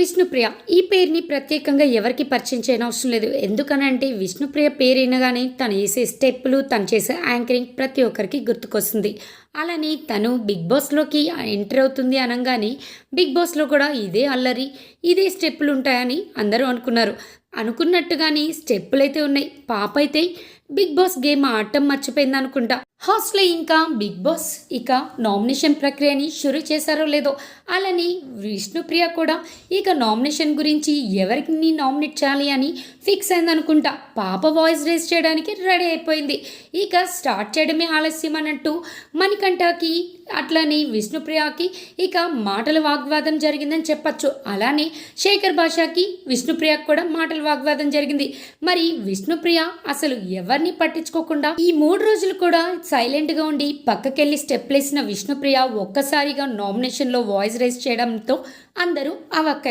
విష్ణుప్రియ. ఈ పేరుని ప్రత్యేకంగా ఎవరికీ పరిచయం చేయనవసరం లేదు. ఎందుకనంటే విష్ణుప్రియ పేరు వినగానే తను ఏసే స్టెప్పులు, తను చేసే యాంకరింగ్ ప్రతి ఒక్కరికి గుర్తుకొస్తుంది. అలానే తను 'బిగ్ బాస్'లోకి ఎంటర్ అవుతుంది అనంగానే 'బిగ్ బాస్'లో కూడా ఇదే అల్లరి, ఇదే స్టెప్పులుంటాయని అందరూ అనుకున్నారు. అనుకున్నట్టుగానే స్టెప్పులైతే ఉన్నాయి. పాప అయితే 'బిగ్ బాస్' గేమ్ ఆడటం మర్చిపోయిందనుకుంటా. హౌస్‌లో ఇంకా 'బిగ్ బాస్' ఇక నామినేషన్ ప్రక్రియని షురు చేశారో లేదో, అలానే విష్ణుప్రియ కూడా ఇక నామినేషన్ గురించి ఎవరిని నామినేట్ చేయాలి అని ఫిక్స్ అయిందనుకుంటా. పాప వాయిస్ రేస్ చేయడానికి రెడీ అయిపోయింది. ఇక స్టార్ట్ చేయడమే ఆలస్యం అన్నట్టు మణికంఠకి అట్లని విష్ణుప్రియకి ఇక మాటల వాగ్వాదం జరిగిందని చెప్పచ్చు. అలానే శేఖర్ భాషకి విష్ణుప్రియకి కూడా మాటల వాగ్వాదం జరిగింది. మరి విష్ణుప్రియ అసలు ఎవరిని పట్టించుకోకుండా ఈ 3 రోజులు కూడా సైలెంట్గా ఉండి పక్కకెళ్ళి స్టెప్లేసిన విష్ణుప్రియ ఒక్కసారిగా నామినేషన్లో వాయిస్ రేస్ చేయడంతో అందరూ అవాక్కయ్యారు.